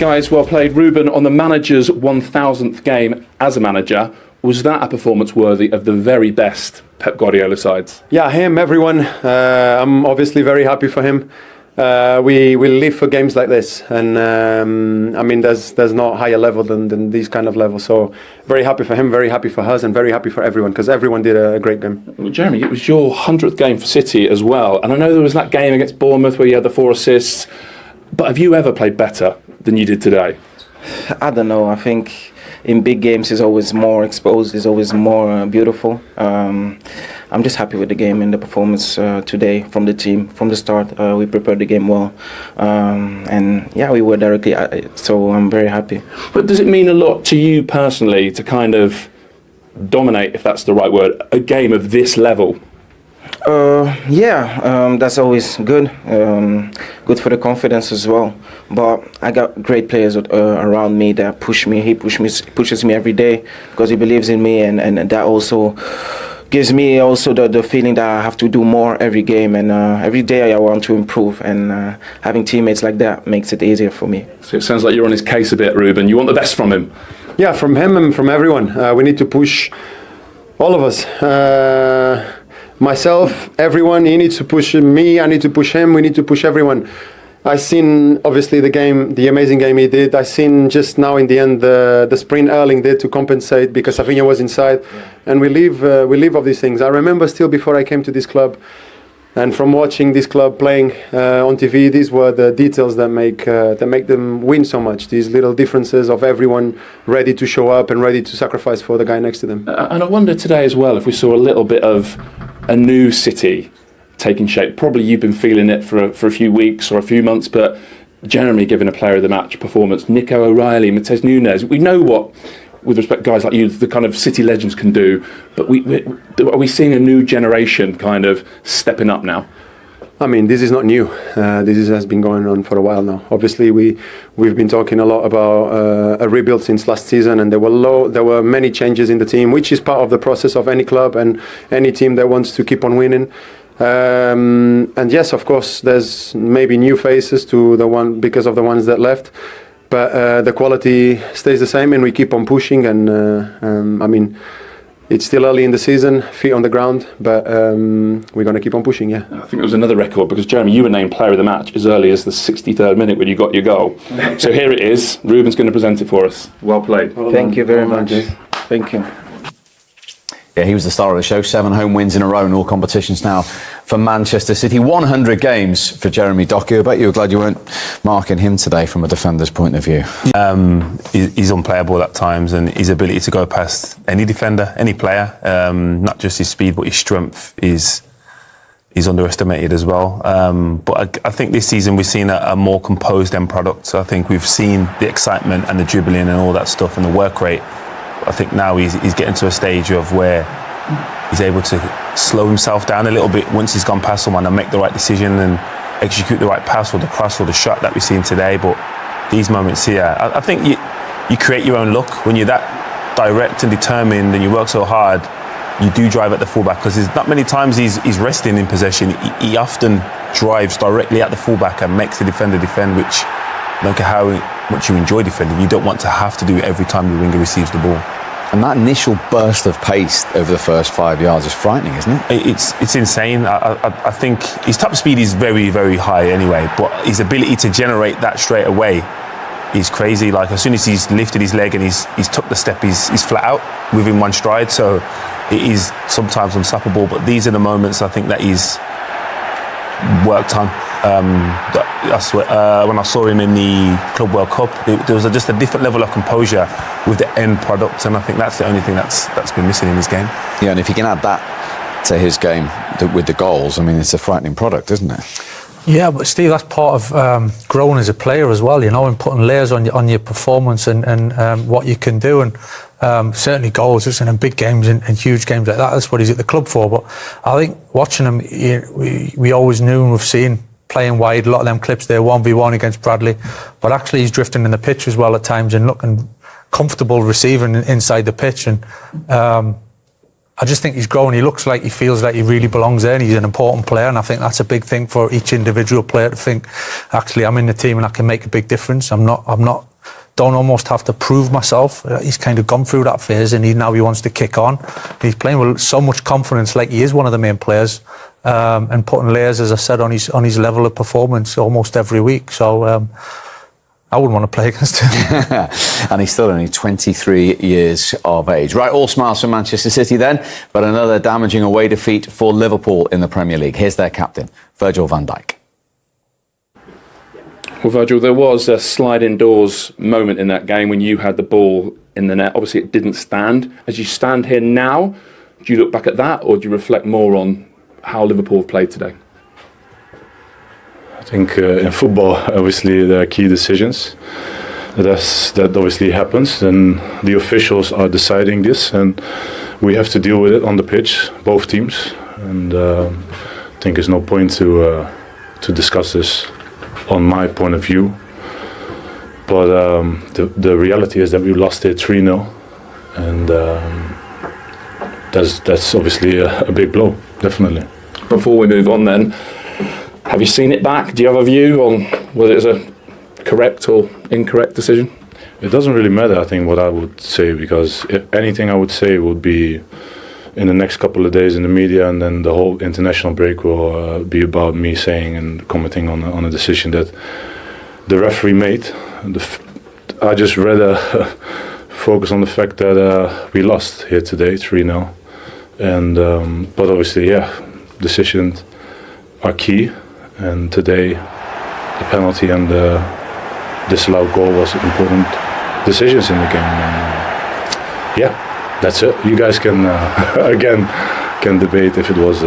Guys, well played. Ruben, on the manager's 1,000th game as a manager, was that a performance worthy of the very best Pep Guardiola sides? Yeah, him, everyone. I'm obviously very happy for him. We live for games like this, and I mean, there's no higher level than these kind of levels. So very happy for him, very happy for us, and very happy for everyone, because everyone did a great game. Well, Jeremy, it was your 100th game for City as well, and I know there was that game against Bournemouth where you had the 4 assists, but have you ever played better than you did today? I don't know. I think in big games it's always more exposed, it's always more beautiful. I'm just happy with the game and the performance today from the team. From the start, we prepared the game well. And yeah, we were directly, so I'm very happy. But does it mean a lot to you personally to kind of dominate, if that's the right word, a game of this level? Yeah, that's always good. Good for the confidence as well. But I got great players around me that push me. He pushes me every day because he believes in me, and that also gives me also the feeling that I have to do more every game, and every day I want to improve, and having teammates like that makes it easier for me. So it sounds like you're on his case a bit, Ruben. You want the best from him? Yeah, from him and from everyone. We need to push all of us. Myself, everyone, he needs to push me, I need to push him, we need to push everyone. I seen obviously the amazing game he did. I seen just now in the end the sprint Erling did to compensate because Savinho was inside, and we live of these things. I remember still before I came to this club, and from watching this club playing on TV, these were the details that make them win so much. These little differences of everyone ready to show up and ready to sacrifice for the guy next to them. And I wonder today as well if we saw a little bit of a new City taking shape. Probably you've been feeling it for a few weeks or a few months, but Jeremy giving a player of the match performance, Nico O'Reilly, Matheus Nunes. We know what, with respect to guys like you, the kind of City legends can do, but are we seeing a new generation kind of stepping up now? I mean, this is not new. This has been going on for a while now. Obviously, we've been talking a lot about a rebuild since last season, and there were many changes in the team, which is part of the process of any club and any team that wants to keep on winning. And yes, of course, there's maybe new faces to the one because of the ones that left, but the quality stays the same, and we keep on pushing. And I mean, it's still early in the season, feet on the ground, but we're going to keep on pushing, yeah. I think it was another record because, Jeremy, you were named player of the match as early as the 63rd minute when you got your goal. So here it is. Ruben's going to present it for us. Well played. Thank you very much. Thank you. Yeah, he was the star of the show. 7 home wins in a row in all competitions now for Manchester City. 100 games for Jeremy Doku. I bet you were glad you weren't marking him today from a defender's point of view. He's unplayable at times, and his ability to go past any defender, any player, not just his speed but his strength is underestimated as well. But I think this season we've seen a more composed end product. So I think we've seen the excitement and the dribbling and all that stuff and the work rate. I think now he's getting to a stage of where he's able to slow himself down a little bit once he's gone past someone and make the right decision and execute the right pass or the cross or the shot that we've seen today. But these moments here, I think you create your own luck when you're that direct and determined and you work so hard. You do drive at the fullback because there's not many times he's resting in possession. He often drives directly at the fullback and makes the defender defend, which I don't care how much you enjoy defending, you don't want to have to do it every time the winger receives the ball. And that initial burst of pace over the first 5 yards is frightening, isn't it? It's insane. I think his top speed is very, very high anyway, but his ability to generate that straight away is crazy. Like as soon as he's lifted his leg and he's took the step, he's flat out within one stride. So it is sometimes unstoppable. But these are the moments I think that he's worked on. When I saw him in the Club World Cup, there was just a different level of composure with the end product, and I think that's the only thing that's been missing in his game. Yeah, and if you can add that to his game with the goals, I mean, it's a frightening product, isn't it? Yeah, but Steve, that's part of growing as a player as well, you know, and putting layers on your performance and what you can do. And certainly goals, it's in big games and huge games like that. That's what he's at the club for. But I think watching him, we always knew and we've seen playing wide, a lot of them clips there, 1v1 against Bradley. But actually he's drifting in the pitch as well at times and looking comfortable receiving inside the pitch. And I just think he's grown. He looks like he feels like he really belongs there, and he's an important player. And I think that's a big thing for each individual player to think, actually, I'm in the team and I can make a big difference. Don't almost have to prove myself. He's kind of gone through that phase, and now he wants to kick on. He's playing with so much confidence, like he is one of the main players, and putting layers, as I said, on his level of performance almost every week. So I wouldn't want to play against him. And he's still only 23 years of age. Right, all smiles for Manchester City then, but another damaging away defeat for Liverpool in the Premier League. Here's their captain, Virgil van Dijk. Well, Virgil, there was a sliding doors moment in that game when you had the ball in the net. Obviously, it didn't stand. As you stand here now, do you look back at that, or do you reflect more on how Liverpool have played today? I think in football, obviously, there are key decisions. That obviously happens, and the officials are deciding this, and we have to deal with it on the pitch, both teams. And I think there's no point to discuss this on my point of view. But the reality is that we lost it 3-0, and that's obviously a big blow, definitely. Before we move on then, have you seen it back? Do you have a view on whether it's a correct or incorrect decision? It doesn't really matter, I think, what I would say, because if anything I would say would be in the next couple of days in the media, and then the whole international break will be about me saying and commenting on a decision that the referee made. I just rather focus on the fact that we lost here today, 3-0. And but obviously, decisions are key. And today, the penalty and the disallowed goal was important decisions in the game. And, that's it. You guys can can debate if it was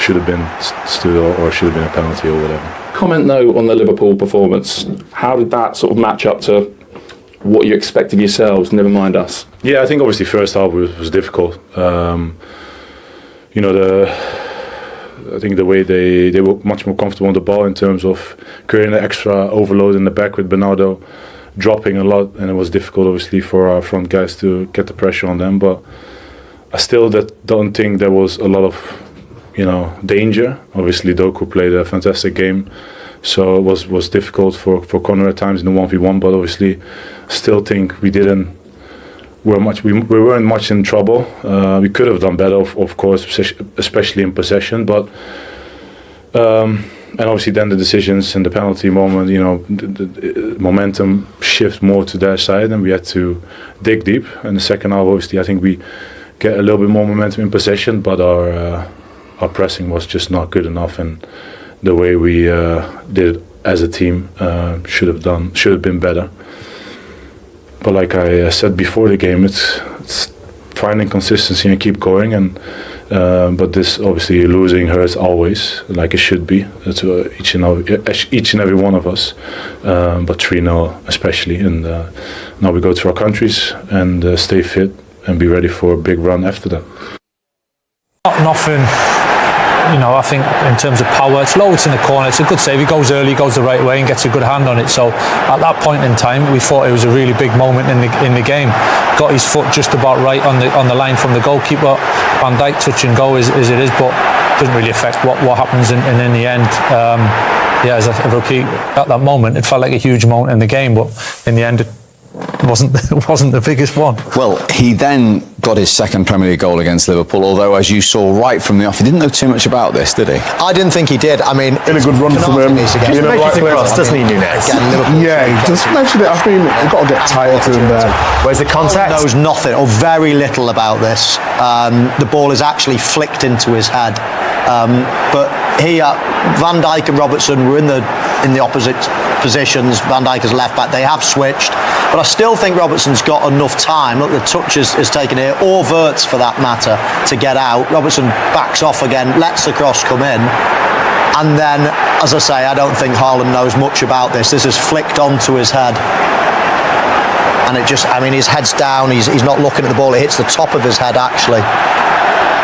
should have been stood or should have been a penalty or whatever. Comment though on the Liverpool performance. How did that sort of match up to what you expect of yourselves? Never mind us. Yeah, I think obviously first half was difficult. I think the way they were much more comfortable on the ball in terms of creating an extra overload in the back with Bernardo dropping a lot, and it was difficult obviously for our front guys to get the pressure on them. But I still don't think there was a lot of danger. Obviously Doku played a fantastic game, so it was difficult for Connor at times in the 1v1. But obviously, still think we weren't much in trouble. We could have done better, of course, especially in possession. But and obviously then the decisions and the penalty moment, the momentum shift more to their side, and we had to dig deep. And the second half, obviously, I think we get a little bit more momentum in possession, but our pressing was just not good enough, and the way we did it as a team should have been better. But like I said before the game, it's finding consistency and keep going. And but this obviously losing hurts always, like it should be to each and every one of us. But 3-0 especially, and now we go to our countries and stay fit and be ready for a big run after that. Nothing. I think in terms of power, it's low, it's in the corner, it's a good save. He goes early, goes the right way and gets a good hand on it. So at that point in time, we thought it was a really big moment in the game. Got his foot just about right on the line from the goalkeeper. Van Dijk touch and go as it is, but doesn't really affect what happens in the end. As a repeat, at that moment, it felt like a huge moment in the game, but in the end, it wasn't the biggest one. Well, he then got his second Premier League goal against Liverpool, although, as you saw right from the off, he didn't know too much about this, did he? I didn't think he did. I mean, in a good run from him. He makes it cross, doesn't he, Nunes? Yeah, he just mentioned it. I mean, you've got to get tired to him there. Where's the contact? He knows nothing or very little about this. The ball is actually flicked into his head. But here, Van Dijk and Robertson were in the opposite positions. Van Dijk is left back. They have switched, but I still think Robertson's got enough time. Look, the touch is taken here, or Wirtz for that matter, to get out. Robertson backs off again, lets the cross come in, and then, as I say, I don't think Haaland knows much about this. This is flicked onto his head, and his head's down. He's not looking at the ball. It hits the top of his head actually.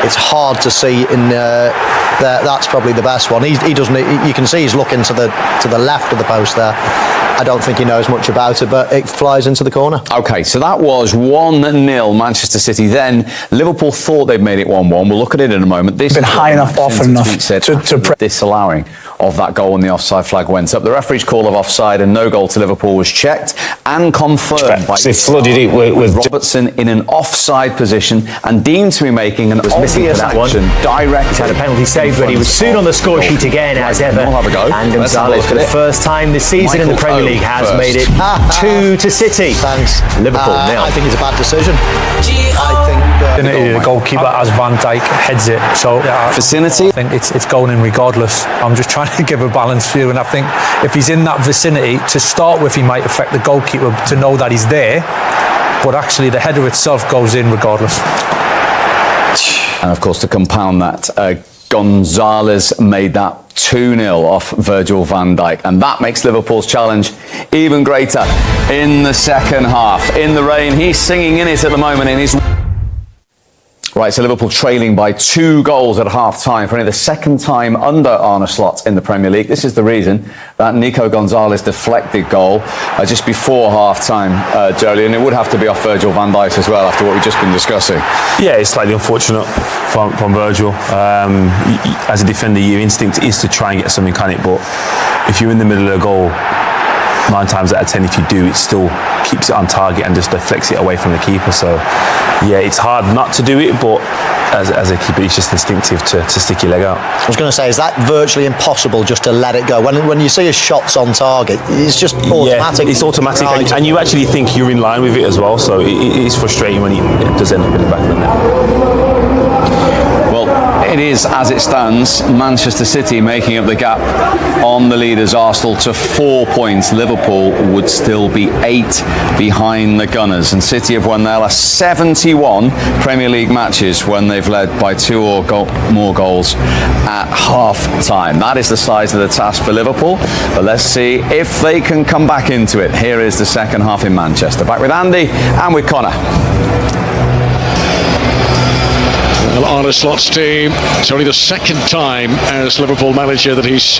It's hard to see in there. That's probably the best one. He doesn't. You can see he's looking to the left of the post there, I don't think he knows much about it, but it flies into the corner. Okay, so that was 1-0 Manchester City. Then Liverpool thought they'd made it 1-1. We'll look at it in a moment. This Been high enough, often enough to disallowing of that goal when the offside flag went up. The referee's call of offside and no goal to Liverpool was checked and confirmed by they flooded it with Robertson in an offside position and deemed to be making an obvious that one. action direct. Had a penalty saved, but he was soon on the score sheet again as ever. We'll have a go. And Let's have a Gonzalez, look for at the it. first time this season in the Premier League, has made it 2 City. Thanks. Liverpool nil. I think it's a bad decision. I think The goalkeeper as Van Dijk heads it. So Vicinity? I think it's going in regardless. I'm just trying to give a balanced view, and I think if he's in that vicinity, to start with, he might affect the goalkeeper to know that he's there. But actually, the header itself goes in regardless. And of course, to compound that, Gonzalez made that 2-0 off Virgil van Dijk, and that makes Liverpool's challenge even greater in the second half. In the rain, he's singing in it at the moment in his... Right, so Liverpool trailing by 2 goals at half-time for only the second time under Arne Slot in the Premier League. This is the reason that Nico Gonzalez deflected goal just before half-time, Jolie, and it would have to be off Virgil van Dijk as well after what we've just been discussing. Yeah, it's slightly unfortunate from Virgil. As a defender, your instinct is to try and get something on it, but if you're in the middle of a goal, 9 times out of 10, if you do, it still keeps it on target and just deflects it away from the keeper. So, yeah, it's hard not to do it, but as a keeper, it's just instinctive to stick your leg out. I was going to say, is that virtually impossible just to let it go? When you see his shots on target, it's just automatic. Yeah, it's automatic, Right. and you actually think you're in line with it as well. So it's frustrating when it does end up in the back of the net. Well, it is, as it stands, Manchester City making up the gap on the leaders Arsenal to 4 points. Liverpool would still be 8 behind the Gunners, and City have won their last 71 Premier League matches when they've led by 2 or more goals at half-time. That is the size of the task for Liverpool, but let's see if they can come back into it. Here is the second half in Manchester. Back with Andy and with Connor. Well, Arne Slot's team, it's only the second time as Liverpool manager that he's